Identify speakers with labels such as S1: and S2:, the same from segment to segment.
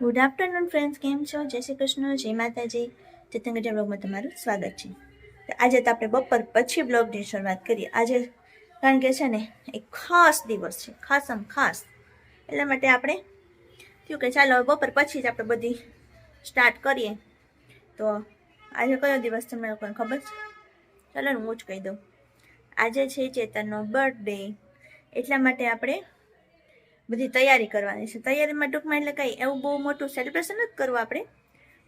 S1: Good afternoon friends, કેમ છો? જય શ્રી કૃષ્ણ, જય માતાજી. ચેતન ગઢિયા બ્લોગમાં તમારું સ્વાગત છે. તો આજે તો આપણે બપોર પછી બ્લોગની શરૂઆત કરીએ. આજે કારણ કે છે ને એક ખાસ દિવસ છે, ખાસમ ખાસ. એટલા માટે આપણે થયું કે ચાલો બપોર પછી જ આપણે બધી સ્ટાર્ટ કરીએ. તો આજે કયો દિવસ તમને લોકોને ખબર છે? ચાલો ને હું જ કહી દઉં. આજે છે ચેતનનો બર્થડે, એટલા માટે આપણે બધી તૈયારી કરવાની છે. તૈયારીમાં ટૂંકમાં એટલે કંઈ એવું બહુ મોટું સેલિબ્રેશન નથી કરવું આપણે,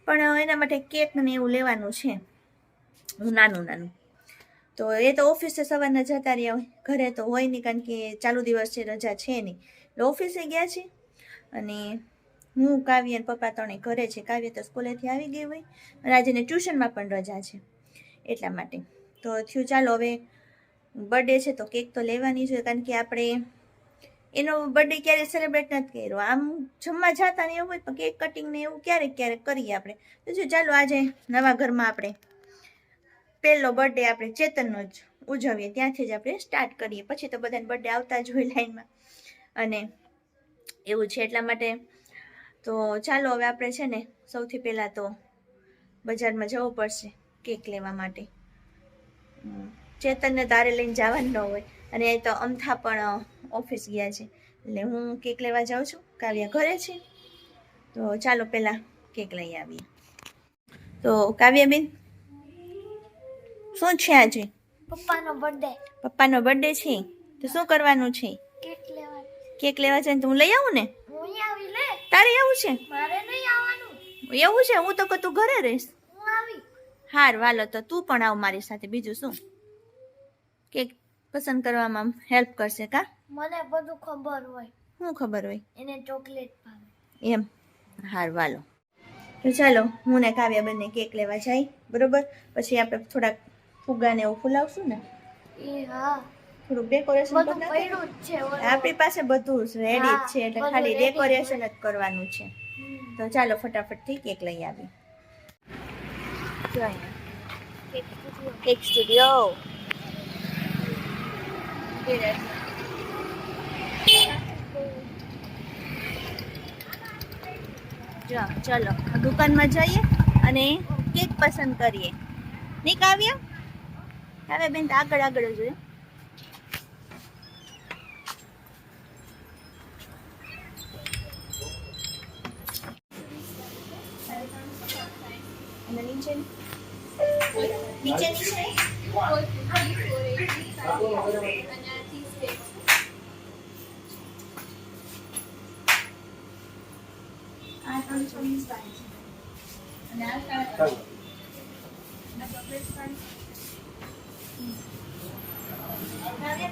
S1: પણ એના માટે કેક ને એવું લેવાનું છે, નાનું. તો એ તો ઓફિસે સવારના જતા રહ્યા હોય, ઘરે તો હોય નહીં, કારણ કે ચાલુ દિવસ છે, રજા છે નહીં. એટલે ઓફિસે ગયા છે અને હું, કાવ્ય અને પપ્પા ત્રણેય ઘરે છે. કાવ્ય તો સ્કૂલેથી આવી ગઈ હોય અને આજે ટ્યુશનમાં પણ રજા છે, એટલા માટે. તો થયું ચાલો હવે બર્થડે છે તો કેક તો લેવાની છે, કારણ કે આપણે એનો બર્થડે ક્યારેય સેલિબ્રેટ નથી કર્યો. આમ જમવા જતા ને એવું હોય, પણ કેક કટિંગ ને એવું ક્યારેક કરીએ આપણે. તો જો ચાલો આજે નવા ઘરમાં આપણે પહેલો બર્થડે આપણે ચેતનનો જ ઉજવીએ, ત્યાંથી જ આપણે સ્ટાર્ટ કરીએ. પછી તો બધાને બર્થડે આવતા જ હોય લાઈનમાં, અને એવું છે એટલા માટે. તો ચાલો હવે આપણે છે ને સૌથી પહેલાં તો બજારમાં જવું પડશે કેક લેવા માટે. ચેતનને તારે લઈને જવાનું ન હોય, અને એ તો અમથા પણ ઓફિસ ગયા છે, એટલે હું કેક લેવા જાઉં છું. કાવ્ય ઘરે છે, તો ચાલો પહેલાં કેક લઈ આવીએ. તો કાવ્યાબેન, શું છે આજે?
S2: પપ્પાનો બર્થડે.
S1: પપ્પાનો બર્થડે છે, તો શું કરવાનું છે? કેક લેવા છે ને, તો હું લઈ આવું ને?
S2: હું આવી લે.
S1: તારે આવું છે?
S2: મારે નહીં આવવાનું.
S1: એવું છે? હું તો કે તું ઘરે રહીશ.
S2: હું આવી.
S1: હાર વાલો, તો તું પણ આવ મારી સાથે. બીજું શું, કેક પસંદ કરવામાં હેલ્પ કરશે કા?
S2: મને બધું ખબર હોય.
S1: શું ખબર હોય?
S2: એને ચોકલેટ ભાવે.
S1: એમ? હાર વાલો, તો ચાલો હું ને કાવ્યા બંને કેક લેવા જાય, બરોબર? પછી આપણે થોડાક ફુગ્ગા ને એવું ફૂલાવશું ને.
S2: એ હા,
S1: થોડુંક ડેકોરેશન
S2: બધું પડ્યું જ છે.
S1: આપણી પાસે બધું રેડી જ છે, એટલે ખાલી ડેકોરેશન જ કરવાનું છે. તો ચાલો ફટાફટથી કેક લઈ આવી. Cake studio. ચલો દુકાનમાં જઈએ અને કેક પસંદ કરીએ. નહીં કાવ્ય? કાવ્ય બેન તો આગળ જોઈએ. અને નીચેની છે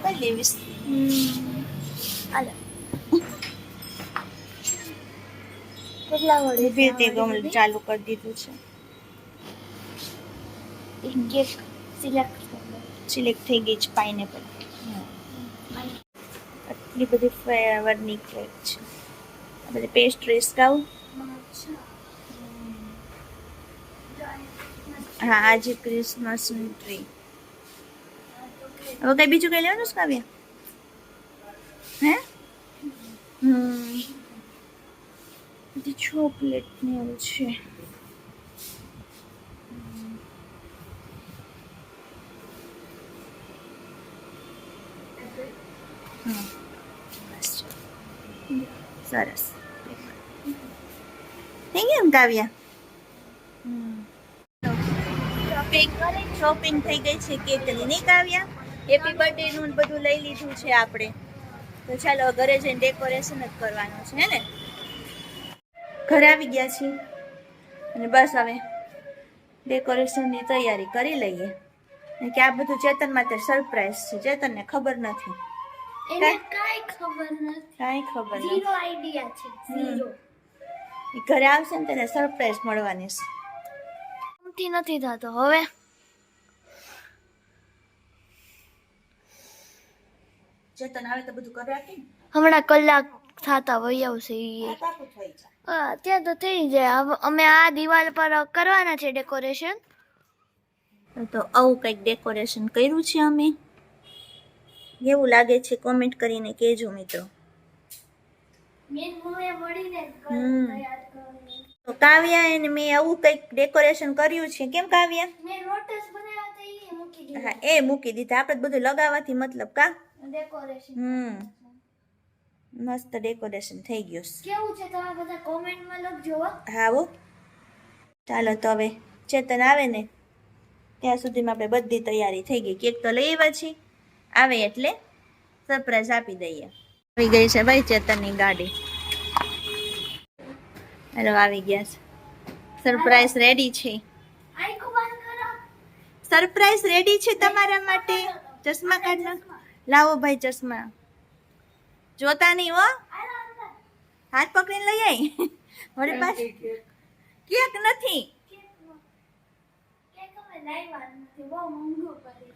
S1: કઈ લેવીશ?
S2: કેટલા વડે
S1: ચાલુ કરી દીધું છે.
S2: કેક
S1: સિલેક્ટ થઈ ગઈ છે પાઇનેપલ. આટલી બધી ફ્લેવરની કેક છે. આ બધી પેસ્ટ્રીઝ ખાવું? હા, આજે ક્રિસમસની ટ્રી. હવે કઈ બીજું કઈ લેવાનું છે કાવ્ય? હે? બધી ચોકલેટ ને એવું છે. સરસ થઈ ગયું કાવ્ય? શોપિંગ થઈ ગઈ છે કેકની, નહીં કાવ્ય? હેપી બર્થડે નું બધું લઈ લીધું છે આપણે. તો ચાલો ઘરે જઈને ડેકોરેશન જ કરવાનું છે, હે ને? ઘરે આવી ગયા છીએ અને બસ હવે ડેકોરેશનની તૈયારી કરી લઈએ, કે આ બધું ચેતન માટે સરપ્રાઈઝ છે. ચેતનને ખબર નથી.
S2: એને કાઈ ખબર નથી.
S1: કાંઈ ખબર નથી.
S2: ઝીરો આઈડિયા છે. ઝીરો.
S1: એ ઘરે આવશે ને તેને સરપ્રાઈઝ મળવાની છે.
S2: નથી થતો હવે.
S1: ચેતન આવે તો બધું કરી રાખી.
S2: હમણાં કલાક થતા વહી આવશે. ત્યાં તો થઈ જાય. અમે આ દિવાલ પર કરવાના છે ડેકોરેશન.
S1: તો આવું કંઈક ડેકોરેશન કર્યું છે અમે. કેવું લાગે છે કોમેન્ટ કરીને કહેજો મિત્રો. તો કાવ્યા એને મેં આવું કંઈક ડેકોરેશન કર્યું છે. કેમ કાવ્યા?
S2: મેં નોટિસ બનાવ્યા હતા એ મૂકી દીધી.
S1: હા એ મૂકી દીધા. આપણે બધું લગાવવાથી મતલબ કા
S2: ડેકોરેશન.
S1: મસ્ત ડેકોરેશન થઈ ગયું છે.
S2: કેવું છે તમે બધા કોમેન્ટમાં લખજો હો.
S1: હા હો. ચાલો તો હવે ચેતન આવે ને ત્યાં સુધીમાં આપણે બધી તૈયારી થઈ ગઈ. કેક તો લઈ આવ્યા છીએ, આવે એટલે સરપ્રાઈઝ આપી દઈએ. આવી ગઈ છે ભાઈ ચેતનની ગાડી. હેલો આવી ગયા છે. સરપ્રાઈઝ રેડી છે.
S2: આઈકો બંધ કરો.
S1: સરપ્રાઈઝ રેડી છે તમારા માટે. ચશ્મા કાઢ નાખ. લાવો ભાઈ ચશ્મા. જોતા નહીં હો. હાથ પકડીને લઈ આવી. વળી પાછ કેક નથી.
S2: કેક અમે લાવ્યા નથી. બહુ મોંઘું પડી.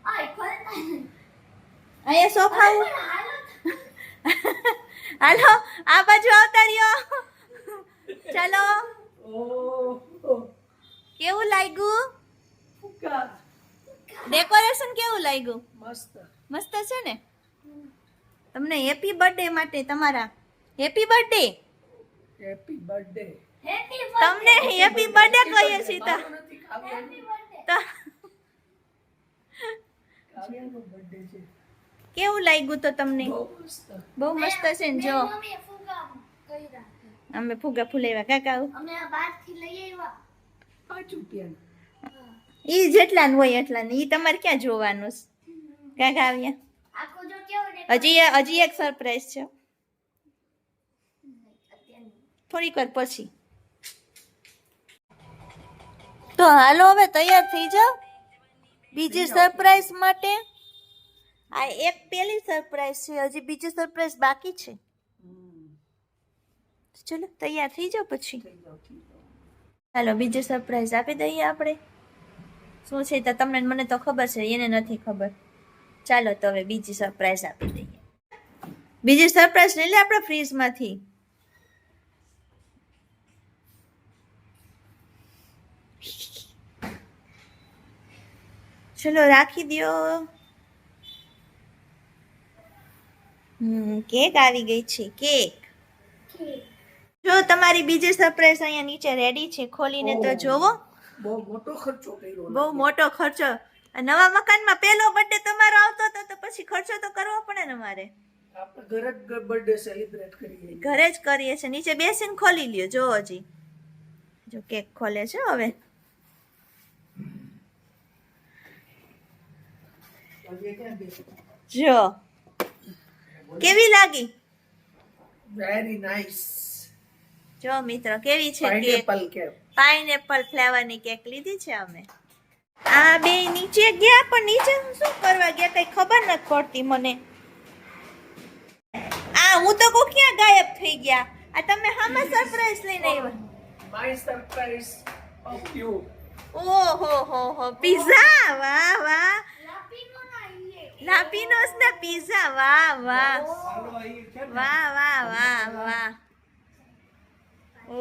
S2: આય ખોલ.
S1: અહીંયા સોફા
S2: હાલો.
S1: હાલો આ બાજુ આવતા રહ્યો. ચાલો. કેવું લાગ્યું? ડેકોરેશન કેવું લાગ્યું? મસ્ત છે ને. તમને હેપી બર્થડે માટે તમારા હેપી બર્થડે. તમને હેપી બર્થડે કહીએ છીએ તો કેવું લાગ્યું તો તમને? બહુ મસ્ત છે ને. જો
S2: મમ્મી ફુગા કર્યા.
S1: અમે ફુગા ફૂલાવ્યા કાકા.
S2: અમે આ બહારથી લઈ આવ્યા.
S1: ઈ જેટલા ને હોય એટલા ને. ઈ તમારે ક્યાં જોવાનું છે કાકા? આવ્યા
S2: આખો જો કેવો
S1: હજી એક સરપ્રાઈઝ છે. થોડીક વાર પછી. તો હાલો હવે તૈયાર થઈ જાઓ બીજી સરપ્રાઈઝ માટે. આ એક પેલી સરપ્રાઈઝ છે, હજી બીજી સરપ્રાઈઝ બાકી છે. ચલો તૈયાર થઈ જાઓ પછી. હાલો બીજી સરપ્રાઈઝ આપી દઈએ આપણે. શું છે તો તમને મને તો ખબર છે, એને નથી ખબર. ચાલો તો હવે બીજી સરપ્રાઈઝ આપી દઈએ. બીજી સરપ્રાઈઝ લઈ લે આપણે ફ્રીજમાંથી. ચલો રાખી દ્યો. કેક આવી ગઈ છે. કેક જો તમારી બીજી સરપ્રાઈઝ અહીંયા નીચે રેડી છે. ખોલીને તો જોવો.
S3: બહુ મોટો ખર્ચો કર્યો.
S1: બહુ મોટો ખર્ચો. નવા મકાનમાં પહેલો બર્થડે તમારો આવતો હતો તો પછી ખર્ચો તો કરવો પડે ને મારે.
S3: આપણે ઘરે જ બર્થડે સેલિબ્રેટ કરીએ.
S1: ઘરે જ કરીએ છીએ. નીચે બેસીને ખોલી લ્યો. જો હજી જો કેક ખોલે છે હવે. જો કેવી લાગી?
S3: Very nice.
S1: જો મિત્રો કેવી છે કેક?
S3: Pineapple cake.
S1: પાઇનેપલ ફ્લેવરની કેક લીધી છે અમે. આ બે નીચે ગયા પણ નીચે શું કરવા ગયા કઈ ખબર નથી પડતી મને. આ હું તો કો ક્યાં ગાયબ થઈ ગયા? આ તમે હામાં સરપ્રાઈઝ લઈને આવ્યા?
S3: My surprise of you.
S1: ઓહો હો પિઝા. વાહ વાહ.
S2: લાપીનો ના ઈએ.
S1: લાપીનોસ ને પિઝા. વાહ વાહ
S3: હાલો અહીં છે ને.
S1: વાહ વાહ વાહ વાહ.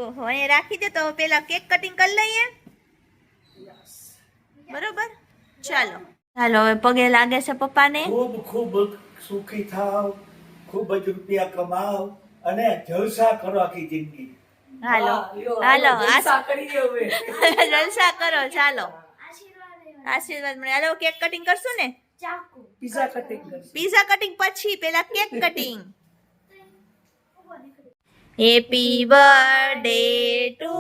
S1: ઓહો એ રાખી દે તો પેલા કેક કટિંગ કરી લઈએ.
S3: Yes.
S1: બરોબર ચાલો. ચાલો હવે પગે લાગે છે પપ્પાને.
S4: ખૂબ ખૂબ સુખી થાવ, ખૂબ જ રૂપિયા કમાવ અને જલસા કરો આખી જિંદગી.
S1: હાલો
S3: લ્યો,
S1: હાલો
S3: જલસા કરીએ હવે.
S1: જલસા કરો. ચાલો
S2: આશીર્વાદ એ.
S1: આશીર્વાદ મળે. હાલો કેક કટિંગ કરશું ને?
S2: ચાકુ.
S3: પિઝા કટિંગ કરશે.
S1: પીઝા કટિંગ પછી પેલા cake cutting. Happy birthday to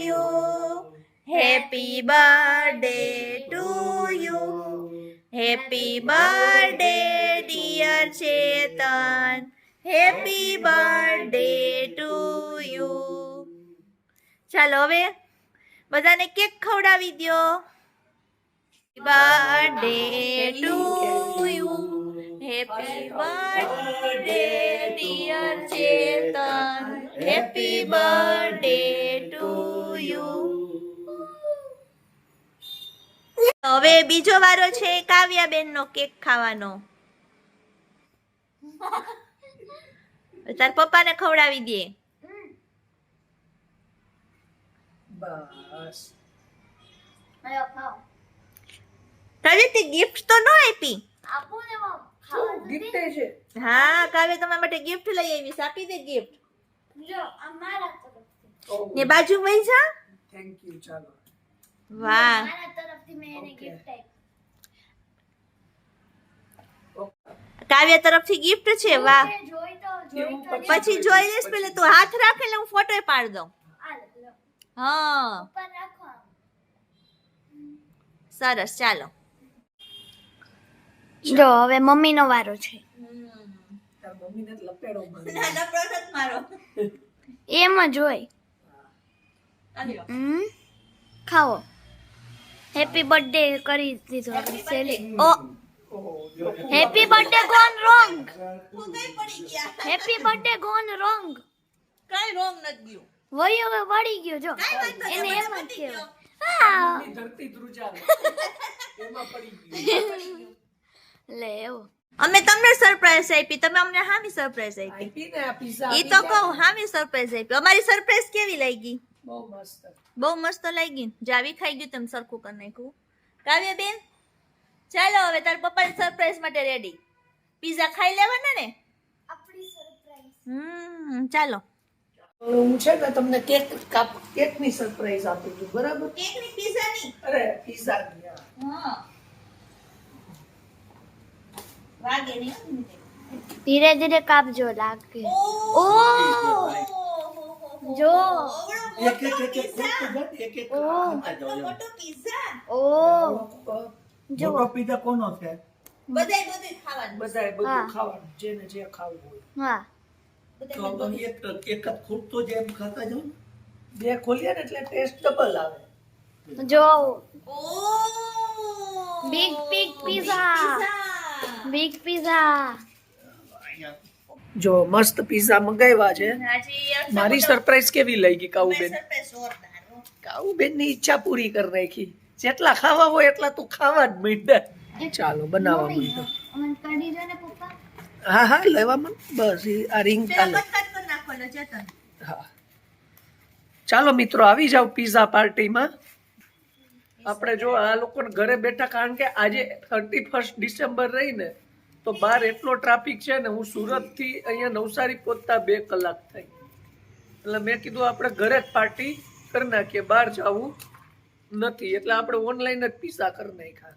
S1: you. Happy birthday to you. Happy birthday dear Chetan. Happy birthday to you. ચાલો હવે બધાને કેક ખવડાવી દ્યો. Birthday to you. Happy birthday dear Chetan. Happy birthday to you. હવે બીજો વારો છે કાવ્યાબેન નો કેક ખાવાનો. તાર પપ્પાને ખવડાવી દે.
S3: બસ.
S2: હાલો ખાઓ.
S1: કાવ્ય તે ગિફ્ટ તો ન આપી.
S2: આપો ને મમ. ખાવા દે.
S3: ગિફ્ટ છે.
S1: હા કાવ્ય તમારા માટે ગિફ્ટ લઈ આવીશ. આપી દે ગિફ્ટ.
S2: જો આ મારા તરફથી.
S1: ને બાજુ વહી જા.
S3: Thank you. ચાલો.
S1: વાહ
S2: મારા તરફથી મેં એને
S3: Okay.
S2: ગિફ્ટ આપી.
S1: કાવ્ય તરફથી ગિફ્ટ છે. વાહ
S2: જોઈ તો
S3: એવું
S2: લ્યો.
S1: પછી જોઈ લઈશ. પેલે તું હાથ રાખે એટલે હું ફોટો પાડી દઉં.
S2: આ લો,
S1: હા
S2: ઉપર રાખો આમ.
S1: સરસ. ચાલો.
S2: જો હવે મમ્મીનો વારો છે.
S3: તાર મમ્મીને જ લપેડો મને.
S1: મારો
S2: એમ જ હોય. ખાઓ. હેપી બર્થડે કરી દીધો આપણે સેલી. ઓ
S3: ઓહો, જો.
S2: Happy birthday gone wrong.
S1: પડી ગયા.
S2: Happy birthday gone wrong.
S1: કઈ રોંગ નથી ગયું.
S2: વયો વળી ગયો જો. એને એમ જ કહેવાય. હા
S3: મમ્મી ધરતી ધ્રુજાવે. એમાં પડી ગયું.
S2: લે એવું.
S1: અમે તમને સરપ્રાઈઝ આપી, તમે અમને હામી સરપ્રાઈઝ આપી.
S3: આપી ને આ pizza
S1: ઈ તો
S3: આપી
S1: કહું હામી સરપ્રાઈઝ આપી. અમારી સરપ્રાઈઝ કેવી લાગી?
S3: બહુ મસ્ત.
S1: બહુ મસ્ત લાગી. જાવી ખાઈ ગયું તેમ સરખું કરી નાખ્યું. કાવ્ય બેન ચાલો હવે તાર પપ્પાની સરપ્રાઈઝ માટે રેડી. પીઝા ખાઈ લેવાના ને?
S2: આપણી સરપ્રાઈઝ.
S1: ચાલો.
S3: હું છે ને તમને કેકની સરપ્રાઈઝ આપી દઉં, બરાબર?
S1: કેક ની પીઝા ની.
S3: અરે pizza ની, હા.
S1: હા. વાગે નહીં.
S2: ધીરે ધીરે કાપજો લાગે. ઓ જો.
S4: એક ખાતા જાઓ એમ.
S1: મોટો પીઝા.
S2: ઓ જો.
S4: મોટો પીઝા કોનો છે?
S1: બધાય બધું ખાવાનું.
S3: બધાય
S2: હા.
S3: બધું ખાવાનું, જેને જે ખાવું હોય.
S2: હા
S4: તો એક જ ખૂટતો જ એમ ખાતા જાઓ ને.
S3: બે ખોલીએ ને એટલે ટેસ્ટ ડબલ આવે.
S2: જો
S1: ઓહ
S2: Big pizza. Big pizza.
S3: જો મસ્ત પીઝા મંગાવ્યા છે. મારી સરપ્રાઈઝ કેવી લાગી કાઉબેન? કાઉબેન ની ઈચ્છા પૂરી કરી નાખી. જેટલા ખાવા હોય એટલા તું ખાવા જ માંડ્યા. ચાલો બનાવવા માંડ્યો.
S2: મને કાઢી દો ને પપ્પા.
S3: હા હા લેવા મન. બસ આ રિંગ ચાલે. હા ચાલો મિત્રો આવી જાવ પીઝા પાર્ટીમાં. આપણે જો આ લોકોને ઘરે બેઠા, કારણ કે આજે 31 ડિસેમ્બર રહી ને તો બહાર એટલો ટ્રાફિક છે ને, હું સુરત થી અહીંયા નવસારી પહોંચતા 2 કલાક થઈ. એટલે મેં કીધું આપણે ઘરે જ પાર્ટી કરી નાખીએ, બહાર જવું નથી. એટલે આપણે ઓનલાઈન જ પીઝા કરી નાખ્યા.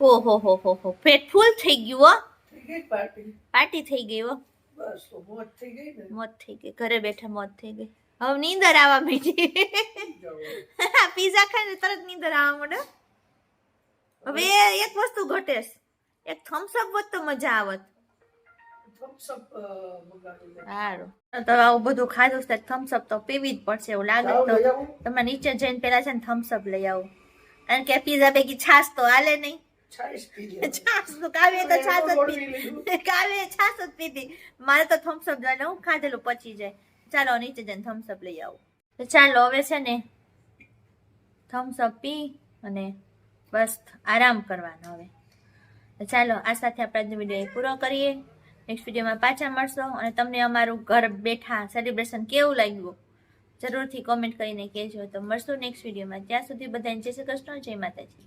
S1: ઓહો પેટ ફૂલ થઈ ગયું હો.
S3: થઈ ગઈ પાર્ટી.
S1: પાર્ટી થઈ ગઈ હો.
S3: બસ તો મોજ થઈ ગઈ ને.
S1: મોત થઈ ગઈ. ઘરે બેઠા મોત થઈ ગઈ. હવે નીંદર આવવા માંડી. પીઝા ખાઈને તરત નીંદર આવવા માંડે. હવે એક વસ્તુ ઘટેસ. એક થમ્સ અપ હોત તો મજા આવત.
S3: Thumbs up, મંગાવી લે.
S1: સારું તો આવું બધું ખાધું છે, થમ્સ અપ તો પીવી જ પડશે એવું લાગે
S3: જાઓ
S1: તો
S3: લઈ આવું.
S1: તમે નીચે જઈને પેલા છે ને થમ્સ અપ લઈ આવો. કારણ કે પીઝા ભેગી છાશ તો હાલે નહીં.
S3: છાશ પી લે.
S1: છાશ તો કાવ્ય તો છાશ જ
S3: ગોળવી
S1: પીધી.
S3: લીધું.
S1: કાવ્ય છાશ જ પીધી. મારે તો થમ્સ અપ જોઈને હું ખાધેલું પચી જાય. ચાલો નીચે જઈને થમ્સ અપ લઈ આવું. તો ચાલો હવે છે ને થમ્સ અપ પી અને બસ આરામ કરવાનો હવે. તો ચાલો આ સાથે આપણે આજનો વિડીયો પૂરો કરીએ. નેક્સ્ટ વિડીયોમાં પાછા મળશો અને તમને અમારું ઘર બેઠા સેલિબ્રેશન કેવું લાગ્યું જરૂરથી કોમેન્ટ કરીને કહેજો. તો મળશું નેક્સ્ટ વિડીયોમાં. ત્યાં સુધી બધાને જય શ્રી કૃષ્ણ, જય માતાજી.